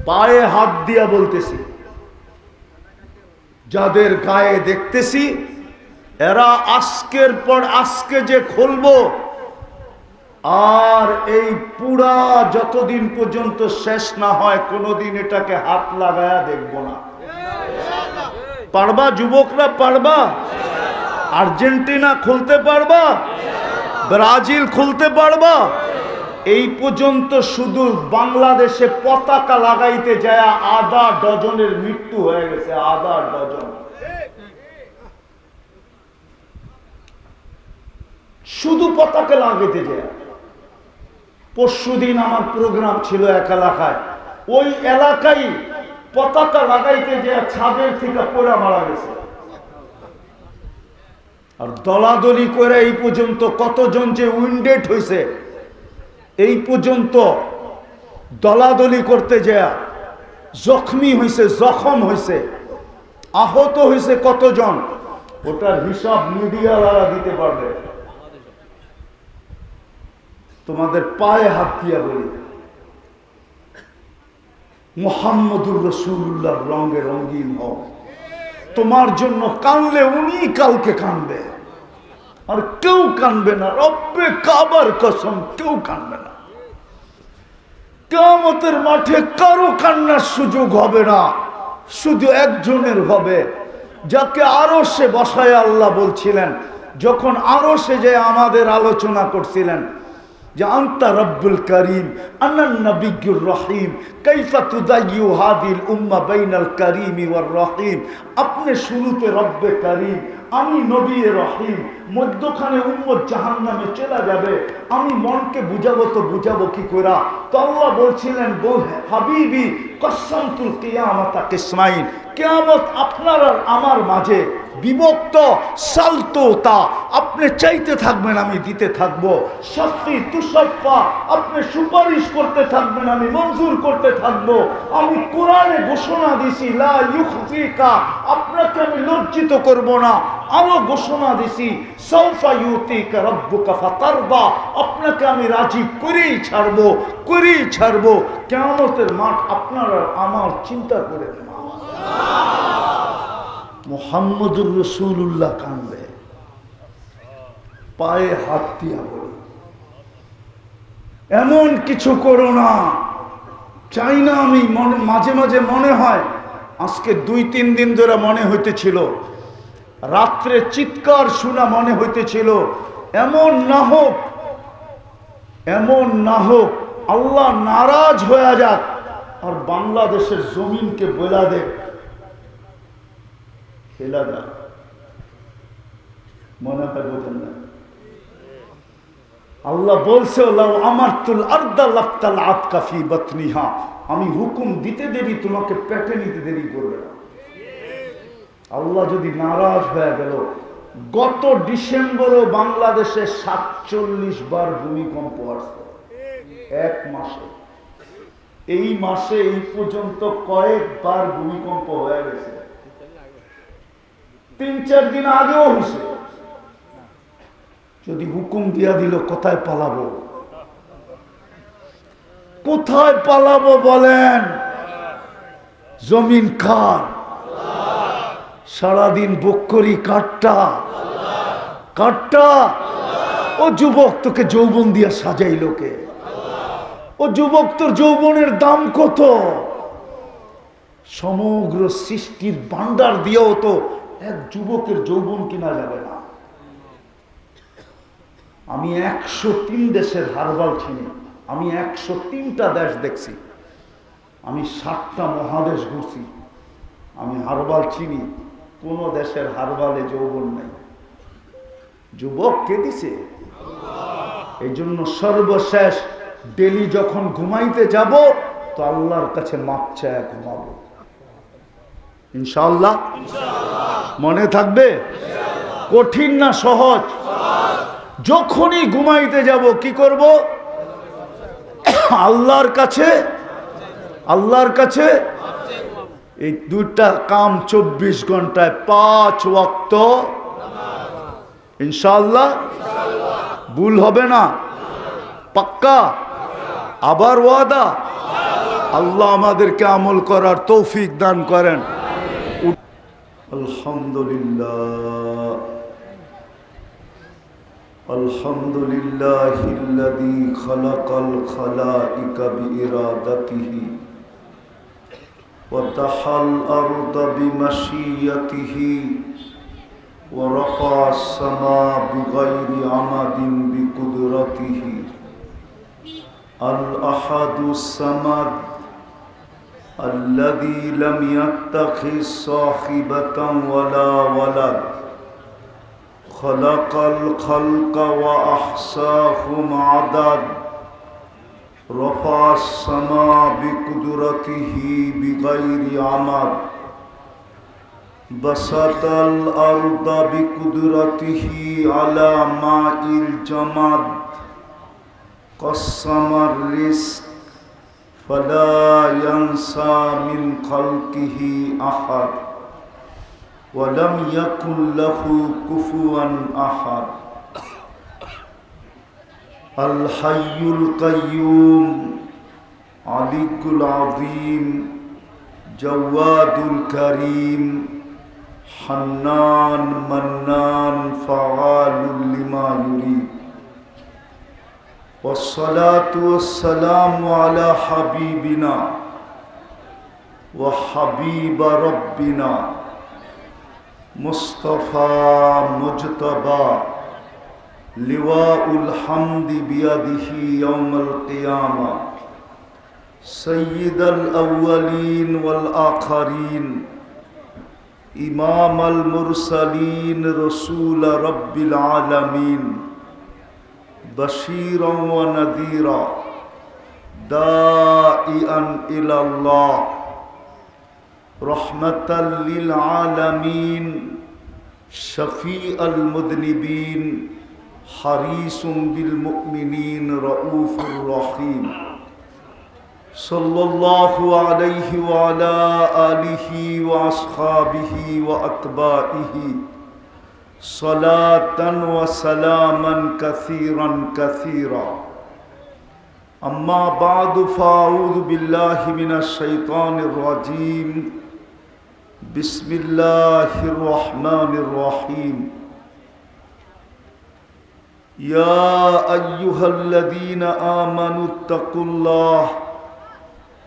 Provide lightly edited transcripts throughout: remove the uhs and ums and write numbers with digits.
পায়ে হাত দিয়া বলতেছি, যাদের গায়ে দেখতেছি এরা আজকের পর আজকে যে খুলবো, আর এই পুরা যতদিন পর্যন্ত শেষ না হয় কোনোদিন এটাকে হাত লাগায়া দেখবো না। পারবা যুবকরা? পারবা? আর্জেন্টিনা খুলতে পারবা? ব্রাজিল খুলতে পারবা? এই পর্যন্ত শুধু বাংলাদেশে পতাকা লাগাইতে যায় আধা ডজনের মৃত্যু হয়ে গেছে, আধা ডজন। শুধু পতাকা লাগাইতে যায়। পরশুদিন আমার প্রোগ্রাম ছিল এক এলাকায়, ওই এলাকায় পতাকা লাগাইতে যায় ছাদের থেকে পোড়া মারা গেছে। আর দলাদলি করে এই পর্যন্ত কতজন যে উইন্ডেড হয়েছে, এই পর্যন্ত দলাদলি করতে যায় জখমি হয়েছে, জখম হয়েছে, আহত হয়েছে কতজন, ওটার হিসাব মিডিয়াওয়ালা দিতে পারবে। তোমাদের পায়ে হাত দিয়া বলি, মুহাম্মদুর রাসূলুল্লাহর রঙে রঙিন হও। তোমার জন্য কানলে উনি কালকে কানবে, আর কেউ কানবে না। রব্বে কাবার কসম, কেউ কানবে না। কিয়ামতের মাঠে কারো কান্নার সুযোগ হবে না, শুধু একজনের হবে, যাকে আরশে বসায় আল্লাহ বলছিলেন, যখন আরশে যে আমাদের আলোচনা করছিলেন যে আনতা রব্বুল করিম আনান নবিয়্যুর রহিম কাইফা তুদাইয়ু হাদিল উম্মাহ বাইনাল করিম ওয়ার রহিম। আপনি শুরুতে রব্বে করিম, আমি নবী রহিম, মধ্যখানে উম্মত জাহান্নামে চলে যাবে, আমি মনকে বুঝাবো তো বুঝাবো কি করে? তো আল্লাহ বলছিলেন, হাবিবি কসসামতুল কিয়ামাতা কিসমাইন, কিয়ামত আপনার আর আমার মাঝে বিভক্ত। সালতোতা, আপনি চাইতে থাকবেন আমি দিতে থাকবো। শাফি তুশাফা, আপনি সুপারিশ করতে থাকবেন আমি মঞ্জুর করতে থাকবো। আমি কোরআনে ঘোষণা দিছি লা ইউখজিকা, আপনাকে আমি লজ্জিত করব না। আরো ঘোষণা দিছি সাউফা ইউতিকা রাব্বুকা ফাতারদা, আপনাকে আমি রাজি করেই ছাড়বো, করেই ছাড়বো। কিয়ামতের মাঠ আপনার আর আমার চিন্তা করে না। মুহাম্মদুর রাসূলুল্লাহ কানবে, পায়ে হাত দিয়া বলি, এমন কিছু করো না। চাই না আমি, মাঝে মাঝে মনে হয়, আজকে 2-3 দিন ধরে মনে হইতেছিল, রাত্রে চিৎকার শোনা মনে হইতেছিল, এমন না হোক, এমন না হোক আল্লাহ নারাজ হয়ে যাক আর বাংলাদেশের জমিনকে বলা দেখ খেলা যাক। মনে হয় বোঝেন না? আল্লাহ বলছে লাউ আমারতুল আরদা লাফতাল আতকা ফি বাতনিহা, আমি হুকুম দিতে দেরি তোমাকে পেটে নিতে দেরি করবে না। আল্লাহ যদি নারাজ হয়ে গেল, গত ডিসেম্বরও বাংলাদেশে 47 বার ভূমিকম্প আসছে এক মাসে। এই মাসে এই পর্যন্ত কয়েকবার ভূমিকম্প হয়ে গেছে, 3-4 দিন আগেও হয়েছে। যদি হুকুম দিয়া দিল, কোথায় পালাবো? কোথায় পালাবো বলেন? জমিন কার? সারাদিন বক্করি কাটটা, কাটটা। ও যুবক, তোকে যৌবন দিয়া সাজাইলো কে? ও যুবক, তোর যৌবনের দাম কত? সমগ্র সৃষ্টির ভান্ডার দিয়েও তো এক যুবকের যৌবন কিনা যাবে না। আমি 103 দেশের হারবাল চিনি, আমি 103টা দেশ দেখছি, আমি 7টা মহাদেশ ঘুরছি, আমি হারবাল চিনি। কোন দেশের হারবালে যৌবন নাই। যুবক কে দিছে? এই জন্য সর্বশেষ ডেলি যখন ঘুমাইতে যাব, তো আল্লাহর কাছে মাপ চায় ঘুমাবো, ইনশাআল্লাহ। মনে থাকবে? কঠিন না সহজ? যখনই ঘুমাইতে যাব কি করব? আল্লাহর কাছে, আল্লাহর কাছে। এই 2টা কাম 24 ঘন্টায় 5 ওয়াক্ত ইনশাআল্লাহ। ভুল হবে না? পাক্কা? আবার ওয়াদা? আল্লাহ আমাদেরকে আমল করার তৌফিক দান করেন। আলহামদুলিল্লাহ আলহামদুলিল্লাহিল্লাযী খালাকাল খালাইকা বিইরাদাতিহি ওয়া তাহাল আরদা বিমাশিয়াতিহি ওয়া রাফা'আস সামা বিগাইরি আমাদিন বিকুদরাতিহি আল আহাদুস সামাদ الذي لم يتخذ صاحبة ولا ولد خلق الخلق وأحصاهم عدد رفع السماء بقدرته بغير عمد بسط الأرض بقدرته على ماء الجمد قسم الرزق فلا ينسى من خلقه أحد ولم يكن له كفوا أحد الحي القيوم علي العظيم جواد الكريم حنان منان فعال لما يريد والصلاة والسلام على حبيبنا وحبيب ربنا مصطفى مجتبى لواء الحمد بيده يوم القيامة سيد الأولين والآخرين إمام المرسلين رسول رب العالمين بشيرا ونذيرا داعيا إلى الله رحمة للعالمين شفيع المذنبين حريص بالمؤمنين رؤوف رحيم صلى الله عليه وعلى آله وأصحابه وأتباعه صلاة وسلاما كثيرا كثيرا أما بعد فأعوذ بالله من الشيطان الرجيم بسم الله الرحمن الرحيم يا أيها الذين آمنوا اتقوا الله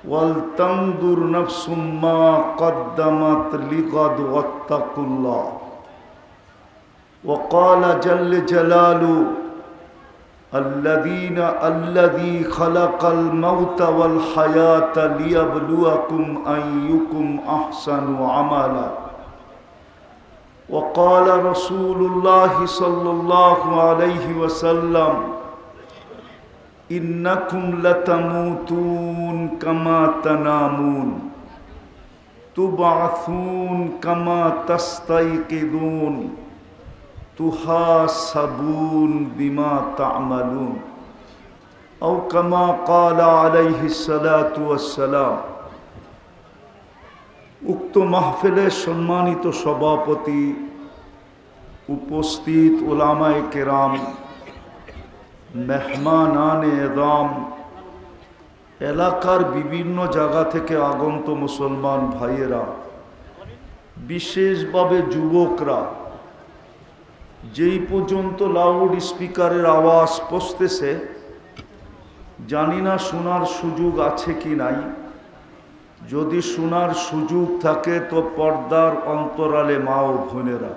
ولتنظر نفس ما قدمت لغد واتقوا الله وقال جل جلاله الذي خلق الموت والحياة ليبلوكم أيكم أحسن عملا وقال رسول الله صلى الله عليه وسلم إنكم لتموتون كما تنامون تبعثون كما تستيقظون تحاسبون بما تعملون أو كما قال عليه الصلاة والسلام উক্ত মাহফিলের সম্মানিত সভাপতি, উপস্থিত উলামায়ে কেরাম, মেহমানানে এযাম, এলাকার বিভিন্ন জায়গা থেকে আগন্ত মুসলমান ভাইয়েরা, বিশেষভাবে যুবকরা, যেই পর্যন্ত লাউড স্পিকারের আওয়াজ পৌঁছতেছে জানি না শোনার সুযোগ আছে কি নাই। যদি শোনার সুযোগ থাকে তো পর্দার অন্তরালে মা ও বোনেরা,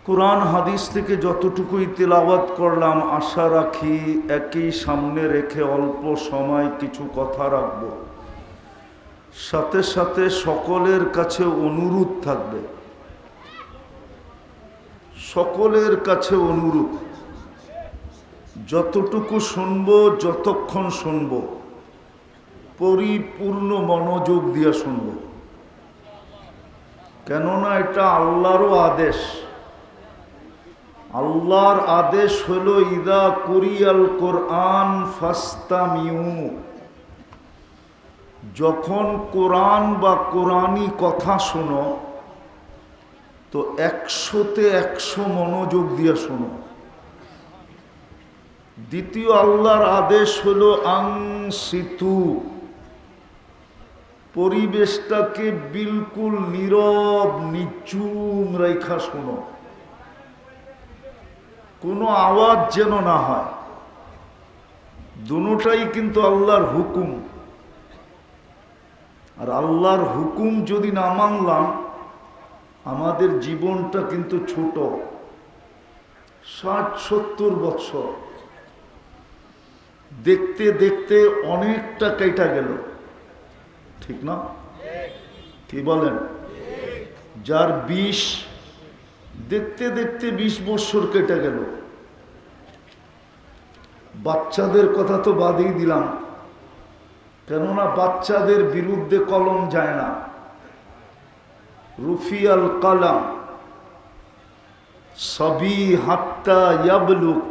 কোরআন হাদিস থেকে যতটুকুই তেলাওয়াত করলাম আশা রাখি একই সামনে রেখে অল্প সময় কিছু কথা রাখব। সাথে সাথে সকলের কাছে অনুরোধ থাকবে, সকলের কাছে অনুরোধ, যতটুকু শুনব, যতক্ষণ শুনব, পরিপূর্ণ মনোযোগ দিয়ে শুনব। কেননা এটা আল্লাহরও আদেশ। আল্লাহর আদেশ হলো ইদা কুরিয়াল কোরআন ফাস্তামিউ, যখন কোরআন বা কোরআনী কথা শোনো তো 100-তে 100 মনোযোগ দিয়ে শোনো। দ্বিতীয় আল্লাহর আদেশ হলো আনসিতু, পরিবেশটাকে বিলকুল নীরব নিচুম রেখা শোনো, কোনো আওয়াজ যেন না হয়। দুটোটাই কিন্তু আল্লাহর হুকুম, আর আল্লাহর হুকুম যদি না মানলাম আমাদের জীবনটা কিন্তু ছোট, 60-70 বছর দেখতে দেখতে অনেকটা কেটে গেল, ঠিক না? কি বলেন? যার 20 দেখতে দেখতে 20 বছর কেটে গেল। বাচ্চাদের কথা তো বাদই দিলাম, কেননা বাচ্চাদের বিরুদ্ধে কলম যায় না। রুফিয়াল কালাম সবি হাত্তা ইয়াবলুক,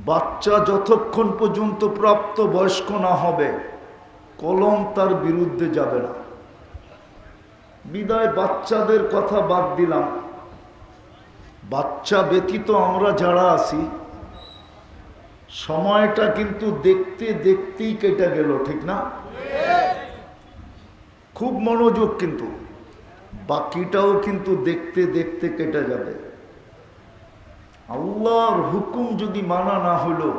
বাচ্চা যতক্ষণ পর্যন্ত প্রাপ্ত বয়স্ক না হবে কলম তার বিরুদ্ধে যাবে না। বিদায় বাচ্চাদের কথা বাদ দিলাম, বাচ্চা ব্যতীত আমরা যারা আছি সময়টা কিন্তু দেখতে দেখতেই কেটে গেল, ঠিক না? খুব মনোযোগ, কিন্তু বাকিটাও কিন্তু দেখতে দেখতে কেটে যাবে। আল্লাহর হুকুম যদি মানা না হলো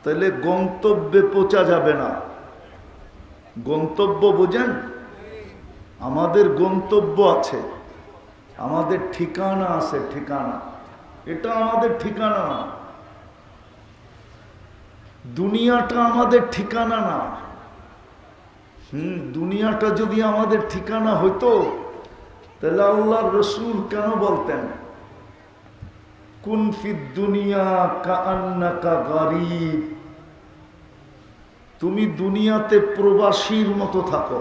তাহলে গন্তব্যে পৌঁছা যাবে না। গন্তব্য বোঝেন? আমাদের গন্তব্য আছে, আমাদের ঠিকানা আছে, ঠিকানা। এটা আমাদের ঠিকানা না, দুনিয়াটা আমাদের ঠিকানা না। দুনিয়াটা যদি আমাদের ঠিকানা হইতো তাহলে আল্লাহর রাসূল কেন বলতেন কুন ফিদ দুনিয়া কাআন্নাকা গারীব, তুমি দুনিয়াতে প্রবাসীর মতো থাকো।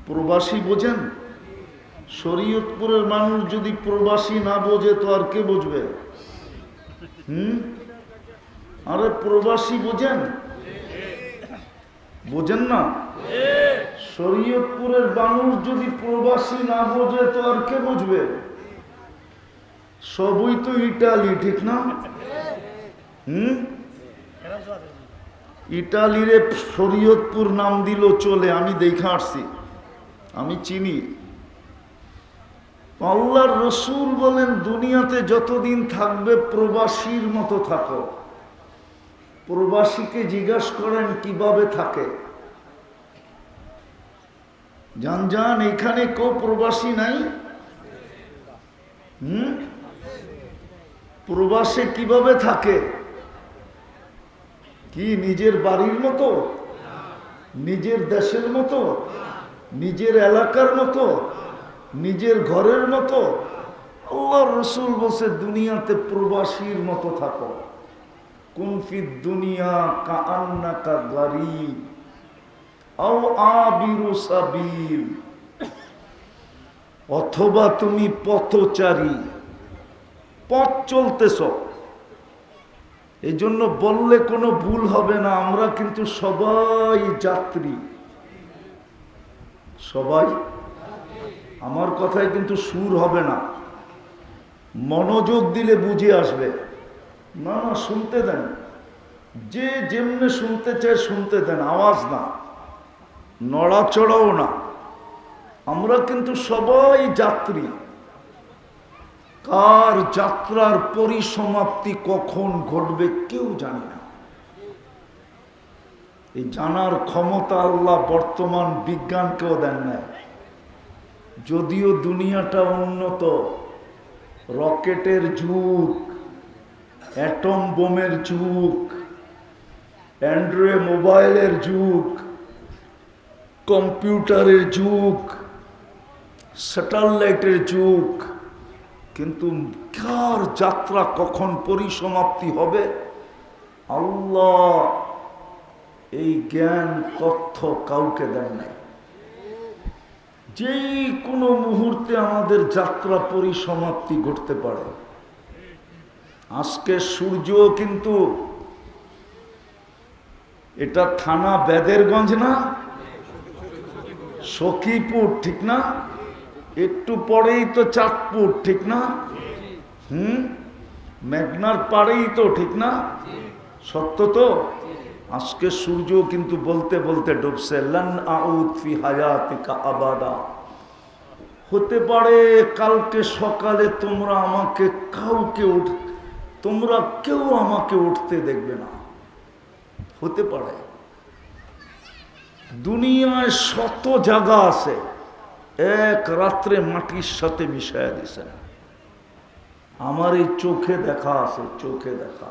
প্রবাসী বোঝেন? শরীয়তপুরের মানুষ যদি প্রবাসী না বোঝে তো আর কে বুঝবে? আরে প্রবাসী বোঝেন? বোঝেন না? শরীয়তপুরের মানুষ যদি প্রবাসী না বোঝে তো আর কে বুঝবে? সবই তো ইটালি, ঠিক না? ইটালিরে শরীয়তপুর নাম দিল চলে, আমি দেখে আসছি, আমি চিনি। আল্লাহর রাসূল বলেন দুনিয়াতে যতদিন থাকবে প্রবাসীর মতো থাকো। প্রবাসীকে জিজ্ঞাসা করেন কিভাবে থাকে। জান এখানে কেউ প্রবাসী নাই? প্রবাসে কিভাবে থাকে? কি নিজের বাড়ির মতো, নিজের দেশের মতো, নিজের এলাকার মতো, নিজের ঘরের মতো? আল্লাহর রাসূল বলছে দুনিয়াতে প্রবাসীর মতো থাকো। কুন ফিদ দুনিয়া কাআন্নাকা গারীব আও আবিরু সাবিল, অথবা তুমি পথচারী, পথ চলতেছ। এই জন্য বললে কোনো ভুল হবে না, আমরা কিন্তু সবাই যাত্রী, সবাই। আমার কথায় কিন্তু সুর হবে না, মনোযোগ দিলে বুঝে আসবে। না না, শুনতে দেন, যে যেমনে শুনতে চায় শুনতে দেন, আওয়াজ না, নড়াচড়াও না। আমরা কিন্তু সবাই যাত্রী। কার যাত্রার পরিসমাপ্তি কখন ঘটবে কেউ জানে না। এই জানার ক্ষমতা আল্লাহ বর্তমান বিজ্ঞানকেও দেন নাই। যদিও দুনিয়াটা উন্নত, রকেটের যুগ, অ্যাটম বোমের যুগ, অ্যান্ড্রয়েড মোবাইলের যুগ, কম্পিউটারের যুগ, স্যাটেলাইটের যুগ, কিন্তু কার যাত্রা কখন পরিসমাপ্তি হবে আল্লাহ এই জ্ঞান তথ্য কাউকে দেন নাই। যেই কোনো মুহূর্তে আমাদের যাত্রা পরিসমাপ্তি ঘটতে পারে। আজকে সূর্য কিন্তু, এটা থানা বেদেরগঞ্জ না, সখীপুর, ঠিক না? একটু পরেই তো চাঁদপুর, ঠিক না? মেঘনার পাড়েই তো, ঠিক না? সত্য তো? আজকে সূর্য কিন্তু বলতে বলতে ডুবছে। লান আউদ ফি হায়াতিকা আবাদা। হতে পারে কালকে সকালে তোমরা কেউ আমাকে উঠতে দেখবে না। হতে পারে। দুনিয়ায় শত জায়গা আছে, এক রাত্রে মাটির সাথে মিশাইয়া দিছেন। আমার এই চোখে দেখা আছে, চোখে দেখা,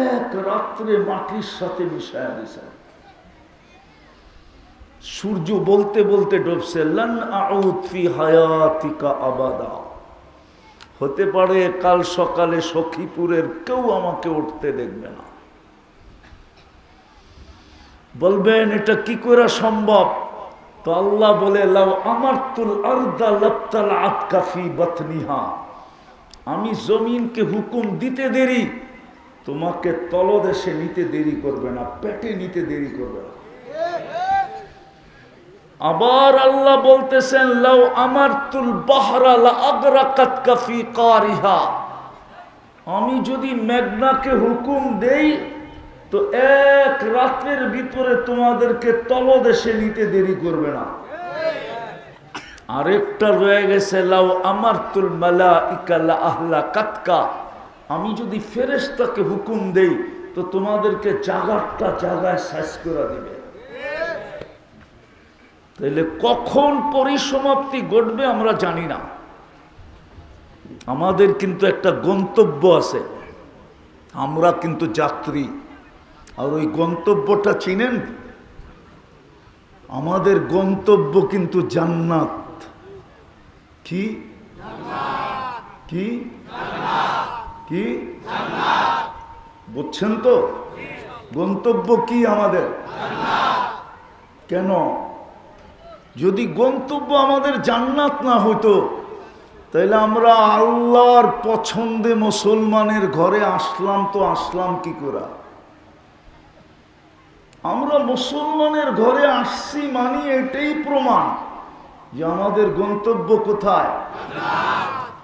এক রাত্রে মাটির সাথে মিশাইয়া দিছেন। সূর্য বলতে বলতে ডুবছে। লান আউদ ফি হায়াতিকা আবাদা। হতে পারে কাল সকালে সখীপুরের কেউ আমাকে উঠতে দেখবে না। বলবেন এটা কি করে সম্ভব? তো আল্লাহ বলে, লাউ আমারতুল আরদা লাবতালাআত কাফি বাতনিহা। আমি জমিনকে হুকুম দিতে দেরি, তোমাকে তলদেশে নিতে দেরি করবে না, পেটে নিতে দেরি করবে না। আবার আল্লাহ বলতেছেন, লাউ আমারতুল বাহরা লা আগরাকাত কাফি কারিহা। আমি যদি মেঘনাকে হুকুম দেই তো এক রাতের ভিতরে তোমাদেরকে তলদেশে নিতে দেরি করবে না। আরেকটা রয়ে গেছে, লাউ আমারতুল মালাইকা লা আহলাকাতকা। আমি যদি ফেরেশতাকে হুকুম দেই তো তোমাদেরকে জায়গাটা জায়গায় শেষ করে দিবে। তাহলে কখন পরিসমাপ্তি ঘটবে আমরা জানি না। আমাদের কিন্তু একটা গন্তব্য আছে, আমরা কিন্তু যাত্রী। আর ওই গন্তব্যটা চিনেন? আমাদের গন্তব্য কিন্তু জান্নাত। কি কি কি বুঝছেন তো? গন্তব্য কি আমাদের? কেন? যদি গন্তব্য আমাদের জান্নাত না হতো তাহলে আমরা আল্লাহর পছন্দে মুসলমানের ঘরে আসলাম কি করে? আমরা মুসলমানের ঘরে আসছি মানে এটাই প্রমাণ যে আমাদের গন্তব্য কোথায়?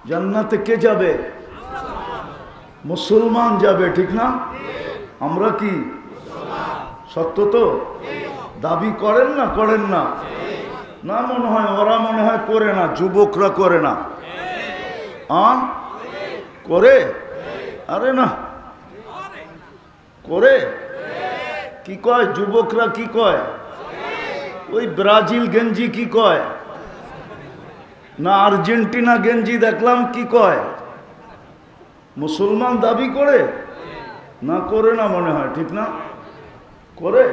জান্নাতে কে যাবে? মুসলমান যাবে, ঠিক না? আমরা কি সত্য তো দাবি করেন না? করেন না? না, মনে হয় ওরা মনে হয় করে না, যুবকরা করে না। করে? আরে না, করে। কি কয় যুবকরা? কি কয়? ওই ব্রাজিল গেঞ্জি কি কয় না আর্জেন্টিনা গেঞ্জি দেখলাম, কি কয়? মুসলমান দাবি করে না? করে না মনে হয়, ঠিক না? করে।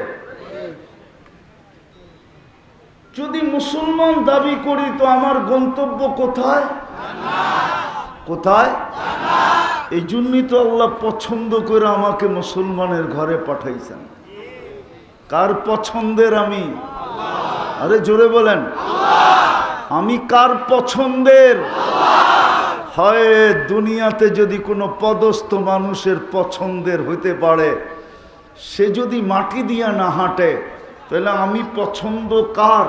যদি মুসলমান দাবি করি তো আমার গন্তব্য কোথায়? কোথায়? এই জন্যই তো আল্লাহ পছন্দ করে আমাকে মুসলমানের ঘরে পাঠাইছেন। কার পছন্দের আমি? আরে জোরে বলেন, আমি কার পছন্দের? হয় দুনিয়াতে যদি কোনো পদস্থ মানুষের পছন্দের হইতে পারে, সে যদি মাটি দিয়া না হাঁটে তাহলে আমি পছন্দ কার?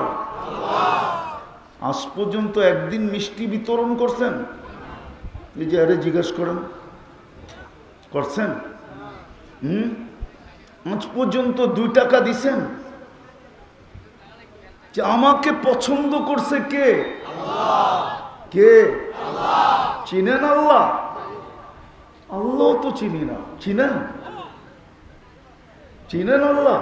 আজ পর্যন্ত একদিন মিষ্টি বিতরণ করছেন? এই যে আরে জিজ্ঞেস করেন, করছেন? আজ পর্যন্ত 2 টাকা দিছেন? যে আমাকে পছন্দ করছে কে? কে? চিনেন আল্লাহ? আল্লাহ তো চিনি না। চিনেন? চিনেন আল্লাহ?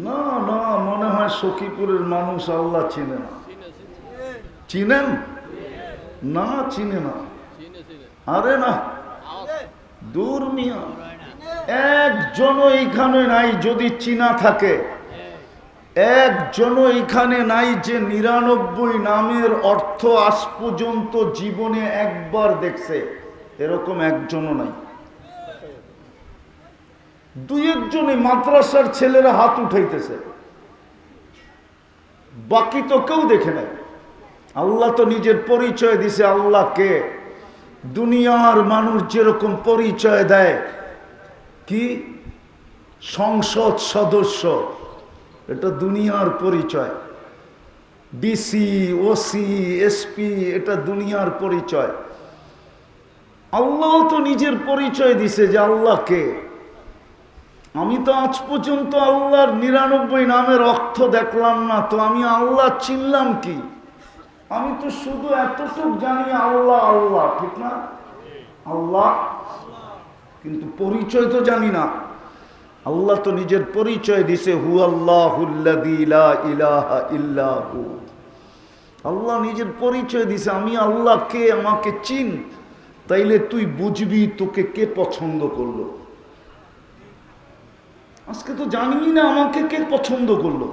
না না, মনে হয় সখীপুরের মানুষ আল্লাহ চিনে না। চিনেন? না, চিনে না। আরে না, দূর মিয়া, একজনও এইখানে নাই যদি চিনা থাকে। একজনও এইখানে নাই যে 99 নামের অর্থ আজ পর্যন্ত জীবনে একবার দেখছে, এরকম একজনও নাই। 2-1জনই মাদ্রাসার ছেলেরা হাত উঠাইতেছে, বাকি তো কেউ দেখে নাই। আল্লাহ তো নিজের পরিচয় দিছে। আল্লাহ কে? দুনিয়ার মানুষ যেরকম পরিচয় দেয়, কি সংসদ সদস্য, এটা দুনিয়ার পরিচয়। ডিসি, ওসি, এসপি, এটা দুনিয়ার পরিচয়। আল্লাহ তো নিজের পরিচয় দিছে যে আল্লাহকে। আমি তো আজ পর্যন্ত আল্লাহর 99 নামের অর্থ দেখলাম না, তো আমি আল্লাহ চিনলাম কি? আমি তো শুধু এতটুকু জানি আল্লাহ আল্লাহ, ঠিক না? আল্লাহ, কিন্তু পরিচয় তো জানি না। আল্লাহ তো নিজের পরিচয় দিছে, হু আল্লাহুল্লাযী লা ইলাহা ইল্লা হু। আল্লাহ নিজের পরিচয় দিছে, আমি আল্লাহ কে, আমাকে চিন, তাইলে তুই বুঝবি তোকে কে পছন্দ করলো। আজকে তো জানি না আমাকে কে পছন্দ করলো।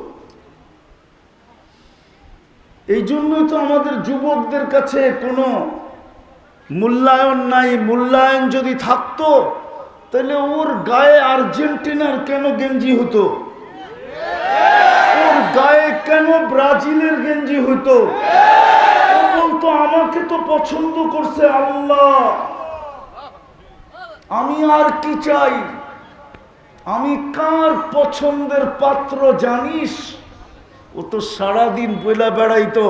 এই জন্যই তো আমাদের যুবকদের কাছে কোনো মূল্যায়ন নাই। মূল্যায়ন যদি থাকতো তাহলে ওর গায়ে আর্জেন্টিনার কেন গেঞ্জি হতো, ওর গায়ে কেন ব্রাজিলের গেঞ্জি হতো? ও বলতো আমাকে তো পছন্দ করছে আল্লাহ, আমি আর কি চাই? আমি কার পছন্দের পাত্র জানিস? ও তো সারাদিন বইলা বেড়াইতো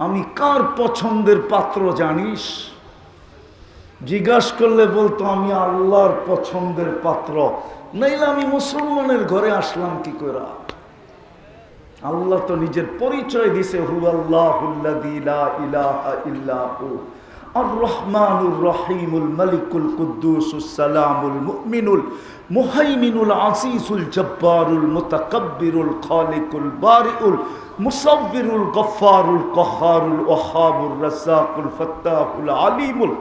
আমি কার পছন্দের পাত্র জানিস? জিজ্ঞাসা করলে বলতো আমি আল্লাহর পছন্দের পাত্র, নাইলে আমি মুসলমানের ঘরে আসলাম কি করে? আল্লাহ তো নিজের পরিচয় দিছে, হু আল্লাহুল্লাযী লা ইলাহা ইল্লা হু আর রহমানুর রহিমুল মালিকুল কুদ্দুসুস সালামুল মুমিনুল মুহাইমিনুল আসিসুল জব্বারুল মুতাকাব্বিরুল খালিকুল বারিউল মুসাব্বিরুল গফফারুল কহ্হারুল ওয়াহাবুর রাজ্জাকুল ফাত্তাহুল আলিমুল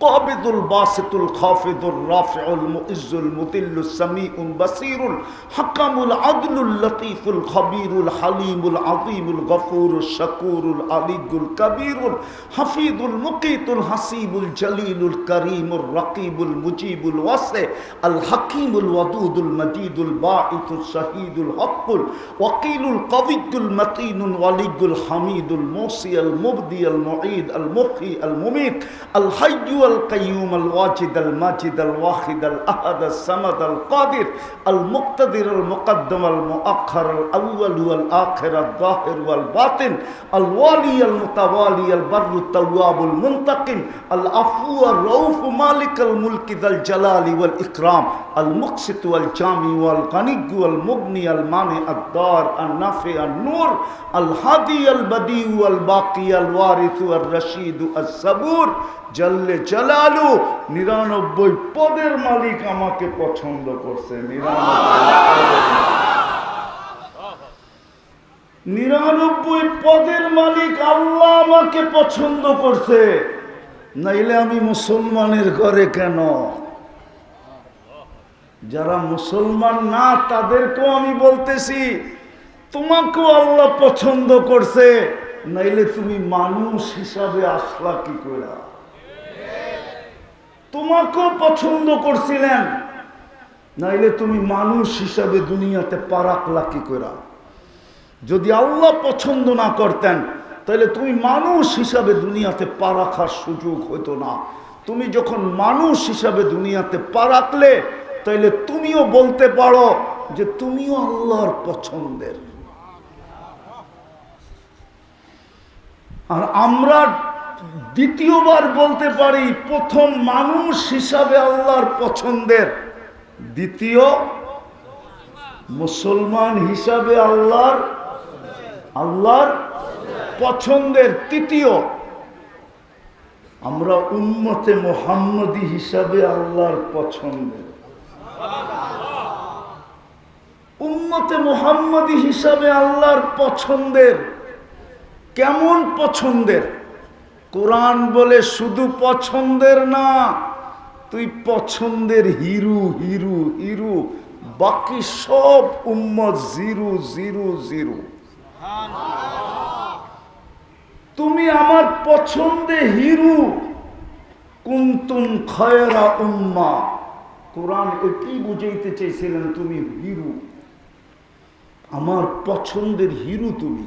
قابض الباسط الخافض الرافع المؤز المذل السميع البصير الحكم العدل اللطيف الخبير الحليم العظيم الغفور الشكور العلي الكبير الحفيظ المقيت الحسيب الجليل الكريم الرقيب المجيب الواسع الحكيم الودود المجيد الباعث الشهيد الحق الوكيل القوي المتين الولي الحميد الموصي المبدي المعيد المحيي المميت الحي القيوم الواجد الماجد الواحد الأحد الصمد القادر المقتدر المقدم المؤخر الأول والآخر الظاهر والباطن الوالي المتوالي البر التواب المنتقم العفو الرؤوف مالك الملك ذا الجلال والإكرام المقسط والجامع والغني والمغني المانع الدار النافع النور الهادي البديع الباقي الوارث الرشيد الصبور জাল্লে জালালু 99 পদের মালিক আমাকে পছন্দ করছে। 99 পদের মালিক আল্লাহ আমাকে পছন্দ করছে, নাইলে আমি মুসলমানের ঘরে কেন? যারা মুসলমান না তাদেরকেও আমি বলতেছি তোমাকেও আল্লাহ পছন্দ করছে, নাইলে তুমি মানুষ হিসাবে আসলা কি করে? তোমাকেও পছন্দ করছিলেন, নাইলে তুমি মানুষ হিসাবে দুনিয়াতে পা রাখলা কি করে? যদি আল্লাহ পছন্দ না করতেন তাহলে তুমি মানুষ হিসাবে দুনিয়াতে পা রাখার সুযোগ হতো না। তুমি যখন মানুষ হিসাবে দুনিয়াতে পা রাখলে তাহলে তুমিও বলতে পারো যে তুমিও আল্লাহর পছন্দের। আর আমরা দ্বিতীয়বার বলতে পারি প্রথম মানুষ হিসাবে আল্লাহর পছন্দের, দ্বিতীয় মুসলমান হিসাবে আল্লাহর পছন্দের, তৃতীয় আমরা উম্মতে মুহাম্মদী হিসাবে আল্লাহর পছন্দের। উম্মতে মুহাম্মদী হিসাবে আল্লাহর পছন্দের। কেমন পছন্দের? কোরআন বলে শুধু পছন্দের না, তুই পছন্দের হিরু হিরু হিরু, বাকি সব উম্মত জিরু জিরু জিরু। তুমি আমার পছন্দে হিরু, কুনতুম খায়রা উম্মা। কোরআন কি বুঝাইতে চাইছিলেন? তুমি হিরু, আমার পছন্দের হিরু তুমি।